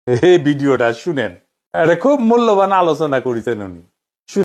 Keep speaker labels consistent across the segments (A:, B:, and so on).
A: এই ভিডিওটা শুনেন, এটা খুব মূল্যবান আলোচনা করেছেন উনি।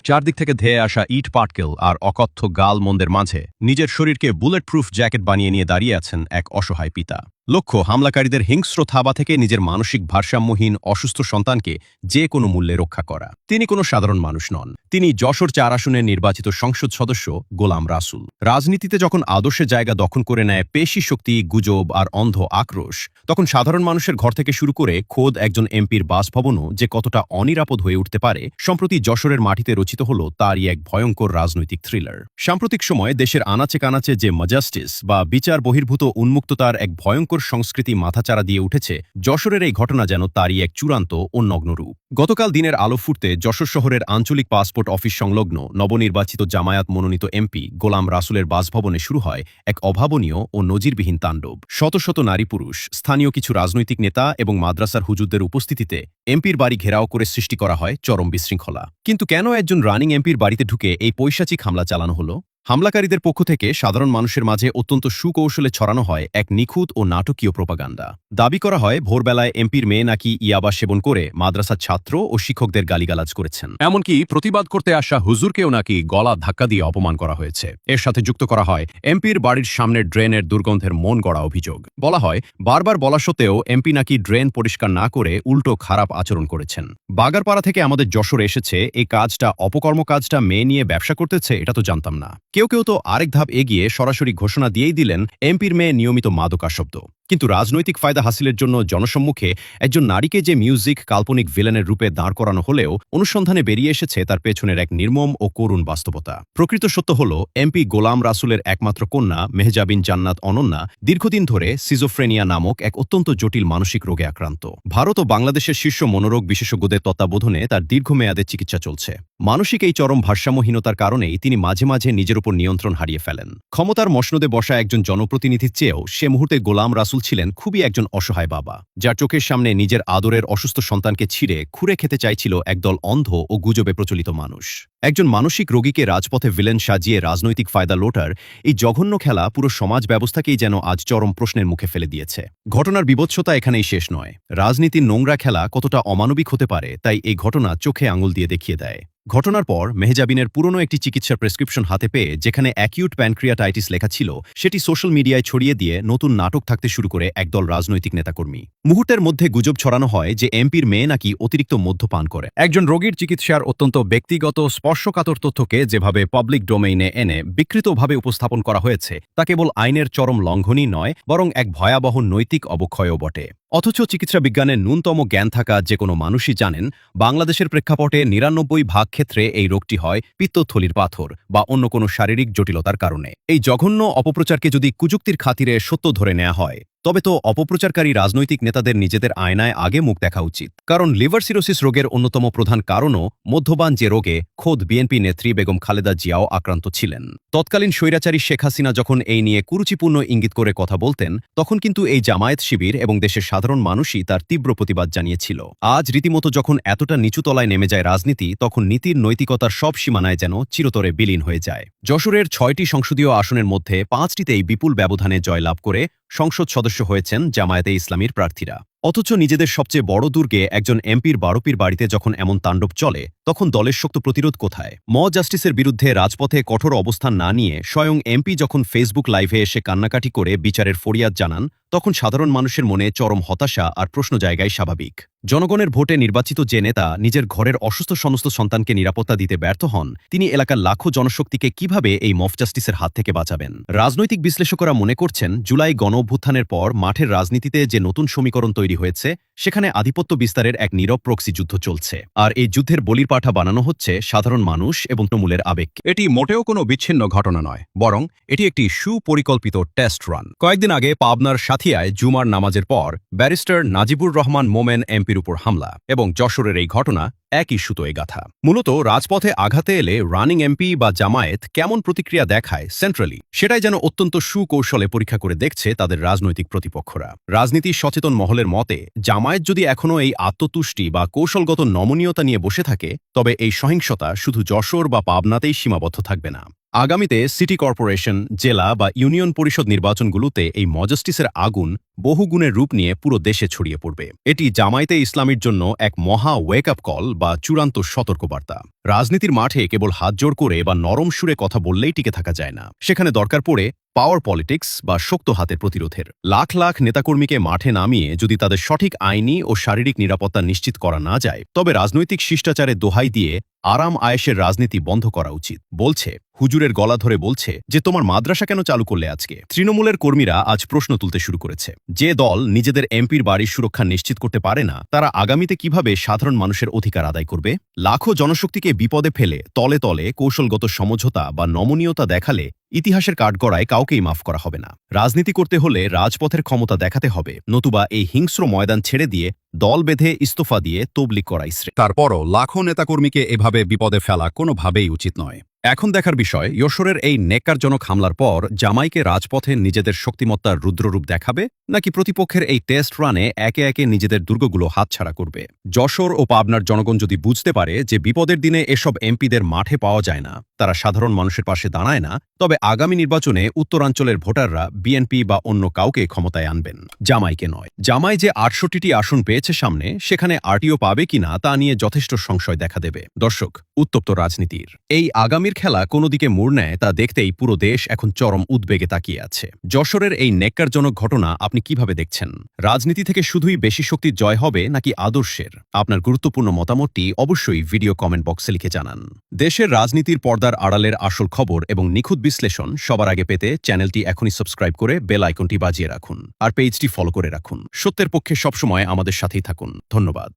B: চারদিক থেকে ধেয়ে আসা ইট পাটকেল আর অকথ্য গাল মন্দের মাঝে নিজের শরীরকে বুলেট প্রুফ জ্যাকেট বানিয়ে নিয়ে দাঁড়িয়ে আছেন এক অসহায় পিতা। লক্ষ্য হামলাকারীদের হিংস্র থাবা থেকে নিজের মানসিক ভারসাম্যহীন অসুস্থ সন্তানকে যে কোনো মূল্যে রক্ষা করা। তিনি কোনো সাধারণ মানুষ নন, তিনি যশোর ৪ আসনের নির্বাচিত সংসদ সদস্য গোলাম রাসুল। রাজনীতিতে যখন আদর্শের জায়গা দখল করে নেয় পেশি শক্তি, গুজব আর অন্ধ আক্রোশ, তখন সাধারণ মানুষের ঘর থেকে শুরু করে খোদ একজন এমপির বাসভবনও যে কতটা অনিরাপদ হয়ে উঠতে পারে, সম্প্রতি যশোরের মাটিতে রচিত হল তারই এক ভয়ঙ্কর রাজনৈতিক থ্রিলার। সাম্প্রতিক সময়ে দেশের আনাচে কানাচে যে ম্যাজাস্টিস বা বিচার বহির্ভূত উন্মুক্ততার এক ভয়ঙ্কর সংস্কৃতি মাথাচাড়া দিয়ে উঠেছে, যশোরের এই ঘটনা যেন তারই এক চূড়ান্ত ও নগ্ন রূপ। গতকাল দিনের আলো ফুটতে যশোর শহরের আঞ্চলিক পাসপোর্ট অফিস সংলগ্ন নবনির্বাচিত জামায়াত মনোনীত এমপি গোলাম রাসুলের বাসভবনে শুরু হয় এক অভাবনীয় ও নজিরবিহীন তাণ্ডব। শত শত নারী পুরুষ, স্থানীয় কিছু রাজনৈতিক নেতা এবং মাদ্রাসার হুজুরদের উপস্থিতিতে এমপির বাড়ি ঘেরাও করে সৃষ্টি করা হয় চরম বিশৃঙ্খলা। কিন্তু কেন একজন রানিং এমপির বাড়িতে ঢুকে এই পৈশাচিক হামলা চালানো হলো? হামলাকারীদের পক্ষ থেকে সাধারণ মানুষের মাঝে অত্যন্ত সুকৌশলে ছড়ানো হয় এক নিখুঁত ও নাটকীয় প্রোপাগান্ডা। দাবি করা হয় ভোরবেলায় এমপির মেয়ে নাকি ইয়াবা সেবন করে মাদ্রাসার ছাত্র ও শিক্ষকদের গালিগালাজ করেছেন। এমনকি প্রতিবাদ করতে আসা হুজুরকেও নাকি গলা ধাক্কা দিয়ে অপমান করা হয়েছে। এর সাথে যুক্ত করা হয় এমপির বাড়ির সামনের ড্রেনের দুর্গন্ধের মন গড়া অভিযোগ। বলা হয় বারবার বলা সত্ত্বেও এমপি নাকি ড্রেন পরিষ্কার না করে উল্টো খারাপ আচরণ করেছেন। বাগারপাড়া থেকে আমাদের যশোরে এসেছে এই কাজটা, অপকর্ম কাজটা মেয়ে নিয়ে ব্যবসা করতেছে, এটা তো জানতাম না। কেউ কেউ তো আরেক ধাপ এগিয়ে সরাসরি ঘোষণা দিয়েই দিলেন এমপির মেয়ে নিয়মিত মাদকাসক্ত। কিন্তু রাজনৈতিক ফায়দা হাসিলের জন্য জনসম্মুখে একজন নারীকে যে মিউজিক কাল্পনিক ভিলেনের রূপে দাঁড় করানো হলেও অনুসন্ধানে বেরিয়ে এসেছে তার পেছনের এক নির্মম ও করুণ বাস্তবতা। প্রকৃত সত্য হল এমপি গোলাম রাসুলের একমাত্র কন্যা মেহজাবিন জান্নাত অনন্যা দীর্ঘদিন ধরে সিজোফ্রেনিয়া নামক এক অত্যন্ত জটিল মানসিক রোগে আক্রান্ত। ভারত ও বাংলাদেশের শীর্ষ মনোরোগ বিশেষজ্ঞদের তত্ত্বাবধানে তার দীর্ঘমেয়াদে চিকিৎসা চলছে। মানসিক এই চরম ভারসাম্যহীনতার কারণেই তিনি মাঝে মাঝে নিজের উপর নিয়ন্ত্রণ হারিয়ে ফেলেন। ক্ষমতার মসনদে বসা একজন জনপ্রতিনিধির চেয়েও সে মুহূর্তে গোলাম রাসুল ছিলেন খুবই একজন অসহায় বাবা, যার চোখের সামনে নিজের আদরের অসুস্থ সন্তানকে ছিঁড়ে খুঁড়ে খেতে চাইছিল একদল অন্ধ ও গুজবে প্রচলিত মানুষ। একজন মানসিক রোগীকে রাজপথে ভিলেন সাজিয়ে রাজনৈতিক ফায়দা লোটার এই জঘন্য খেলা পুরো সমাজ ব্যবস্থাকেই যেন আজ চরম প্রশ্নের মুখে ফেলে দিয়েছে। ঘটনার বিভৎসতা এখানেই শেষ নয়। রাজনীতির নোংরা খেলা কতটা অমানবিক হতে পারে তাই এই ঘটনা চোখে আঙুল দিয়ে দেখিয়ে দেয়। ঘটনার পর মেহজাবিনের পুরনো একটি চিকিৎসার প্রেসক্রিপশন হাতে পেয়ে যেখানে অ্যাকিউট প্যানক্রিয়াটাইটিস লেখা ছিল, সেটি সোশ্যাল মিডিয়ায় ছড়িয়ে দিয়ে নতুন নাটক থাকতে শুরু করে একদল রাজনৈতিক নেতাকর্মী। মুহূর্তের মধ্যে গুজব ছড়ানো হয় যে এমপির মেয়ে নাকি অতিরিক্ত মদ্যপান করে। একজন রোগীর চিকিৎসার অত্যন্ত ব্যক্তিগত স্পর্শকাতর তথ্যকে যেভাবে পাবলিক ডোমেইনে এনে বিকৃতভাবে উপস্থাপন করা হয়েছে তা কেবল আইনের চরম লঙ্ঘনই নয়, বরং এক ভয়াবহ নৈতিক অবক্ষয়ও বটে। অথচ চিকিৎসা বিজ্ঞানের ন্যূনতম জ্ঞান থাকা যে কোনো মানুষই জানেন বাংলাদেশের প্রেক্ষাপটে ৯৯% ক্ষেত্রে এই রোগটি হয় পিত্তথলির পাথর বা অন্য কোনো শারীরিক জটিলতার কারণে। এই জঘন্য অপপ্রচারকে যদি কুযুক্তির খাতিরে সত্য ধরে নেওয়া হয় তবে তো অপপ্রচারকারী রাজনৈতিক নেতাদের নিজেদের আয়নায় আগে মুখ দেখা উচিত। কারণ লিভার সিরোসিস রোগের অন্যতম প্রধান কারণও মদ্যপান, যে রোগে খোদ বিএনপি নেত্রী বেগম খালেদা জিয়াও আক্রান্ত ছিলেন। তৎকালীন স্বৈরাচারী শেখ হাসিনা যখন এই নিয়ে কুরুচিপূর্ণ ইঙ্গিত করে কথা বলতেন তখন কিন্তু এই জামায়াত শিবির এবং দেশের সাধারণ মানুষই তার তীব্র প্রতিবাদ জানিয়েছিল। আজ রীতিমতো যখন এতটা নিচু তলায় নেমে যায় রাজনীতি, তখন নীতির নৈতিকতার সব সীমানায় যেন চিরতরে বিলীন হয়ে যায়। যশোরের ৬টি সংসদীয় আসনের মধ্যে ৫টিতেই বিপুল ব্যবধানে জয়লাভ করে সংসদ সদস্য হয়েছেন জামায়াতে ইসলামীর প্রার্থীরা। অথচ নিজেদের সবচেয়ে বড় দুর্গে একজন এমপির বারোপির বাড়িতে যখন এমন তাণ্ডব চলে তখন দলের শক্ত প্রতিরোধ কোথায়? জাস্টিসের বিরুদ্ধে রাজপথে কঠোর অবস্থান না নিয়ে স্বয়ং এমপি যখন ফেসবুক লাইভে এসে কান্নাকাটি করে বিচারের ফরিয়াদ জানান তখন সাধারণ মানুষের মনে চরম হতাশা আর প্রশ্ন জায়গায় স্বাভাবিক। জনগণের ভোটে নির্বাচিত যে নেতা নিজের ঘরের অসুস্থ সমস্ত সন্তানকে নিরাপত্তা দিতে ব্যর্থ হন, তিনি এলাকার লাখো জনশক্তিকে কিভাবে এই মফ জাস্টিসের হাত থেকে বাঁচাবেন? রাজনৈতিক বিশ্লেষকরা মনে করছেন জুলাই গণ অভ্যুত্থানের পর মাঠের রাজনীতিতে যে নতুন সমীকরণ তৈরি হয়েছে সেখানে আধিপত্য বিস্তারের এক নীরব প্রক্সি যুদ্ধ চলছে, আর এই যুদ্ধের বলির পাঠা বানানো হচ্ছে সাধারণ মানুষ এবং তৃণমূলের আবেগ। এটি মোটেও কোনো বিচ্ছিন্ন ঘটনা নয়, বরং এটি একটি সুপরিকল্পিত টেস্ট রান। কয়েকদিন আগে পাবনার সাথিয়ায় জুমার নামাজের পর ব্যারিস্টার নাজিবুর রহমান মোমেন এমপির উপর হামলা, এবং যশোরের এই ঘটনা একই সুতোয় গাথা। মূলত রাজপথে আঘাতে এলে রানিং এমপি বা জামায়াত কেমন প্রতিক্রিয়া দেখায় সেন্ট্রালি, সেটাই যেন অত্যন্ত সুকৌশলে পরীক্ষা করে দেখছে তাদের রাজনৈতিক প্রতিপক্ষরা। রাজনীতির সচেতন মহলের মতে জামায়াত যদি এখনও এই আত্মতুষ্টি বা কৌশলগত নমনীয়তা নিয়ে বসে থাকে তবে এই সহিংসতা শুধু যশোর বা পাবনাতেই সীমাবদ্ধ থাকবে না। আগামীতে সিটি কর্পোরেশন, জেলা বা ইউনিয়ন পরিষদ নির্বাচনগুলোতে এই মজস্টিসের আগুন বহুগুণের রূপ নিয়ে পুরো দেশে ছড়িয়ে পড়বে। এটি জামায়াতে ইসলামীর জন্য এক মহা ওয়েক আপ কল বা চূড়ান্ত সতর্কবার্তা। রাজনীতির মাঠে কেবল হাতজোড় করে বা নরম সুরে কথা বললেই টিকে থাকা যায় না, সেখানে দরকার পড়ে পাওয়ার পলিটিক্স বা শক্ত হাতের প্রতিরোধের। লাখ লাখ নেতাকর্মীকে মাঠে নামিয়ে যদি তাদের সঠিক আইনি ও শারীরিক নিরাপত্তা নিশ্চিত করা না যায়, তবে রাজনৈতিক শিষ্টাচারের দোহাই দিয়ে আরাম আয়েশের রাজনীতি বন্ধ করা উচিত। বলছে, হুজুরের গলা ধরে বলছে যে তোমার মাদ্রাসা কেন চালু করলে আজকে? তৃণমূলের কর্মীরা আজ প্রশ্ন তুলতে শুরু করেছে, যে দল নিজেদের এমপির বাড়ির সুরক্ষা নিশ্চিত করতে পারে না, তারা আগামীতে কিভাবে সাধারণ মানুষের অধিকার আদায় করবে? লাখো জনশক্তিকে বিপদে ফেলে তলে তলে কৌশলগত সমঝোতা বা নমনীয়তা দেখালে ইতিহাসের কাঠগড়ায় কাউকেই মাফ করা হবে না। রাজনীতি করতে হলে রাজপথের ক্ষমতা দেখাতে হবে, নতুবা এই হিংস্র ময়দান ছেড়ে দিয়ে দল বেঁধে ইস্তফা দিয়ে তবলিগ করাই শ্রেয়।
C: তারপরও লাখো নেতাকর্মীকে এভাবে বিপদে ফেলা কোনোভাবেই উচিত নয়। এখন দেখার বিষয়, যশোরের এই নেককারজনক হামলার পর জামাইকে রাজপথে নিজেদের শক্তিমত্তার রুদ্ররূপ দেখাবে, নাকি প্রতিপক্ষের এই টেস্ট রানে একে একে নিজেদের দুর্গগুলো হাতছাড়া করবে? যশোর ও পাবনার জনগণ যদি বুঝতে পারে যে বিপদের দিনে এসব এমপিদের মাঠে পাওয়া যায় না, তারা সাধারণ মানুষের পাশে দাঁড়ায় না, তবে আগামী নির্বাচনে উত্তরাঞ্চলের ভোটাররা বিএনপি বা অন্য কাউকে ক্ষমতায় আনবেন, জামাইকে নয়। জামাই যে 68টি আসন পেয়েছে সামনে, সেখানে আরটিও পাবে কিনা তা নিয়ে যথেষ্ট সংশয় দেখা দেবে। দর্শক, উত্তপ্ত রাজনীতির এই আগামীর খেলা কোন দিকে মোড় নেয় তা দেখতেই পুরো দেশ এখন চরম উদ্বেগে তাকিয়ে আছে। যশোরের এই নেককারজনক ঘটনা আপনি কিভাবে দেখছেন? রাজনীতি থেকে শুধুই বেশি শক্তির জয় হবে নাকি আদর্শের? আপনার গুরুত্বপূর্ণ মতামতটি অবশ্যই ভিডিও কমেন্ট বক্সে লিখে জানান। দেশের রাজনীতির পর্দার আড়ালের আসল খবর এবং নিখুঁত বিশ্লেষণ সবার আগে পেতে চ্যানেলটি এখনই সাবস্ক্রাইব করে বেল আইকনটি বাজিয়ে রাখুন আর পেজটি ফলো করে রাখুন। সত্যের পক্ষে সবসময় আমাদের সাথেই থাকুন। ধন্যবাদ।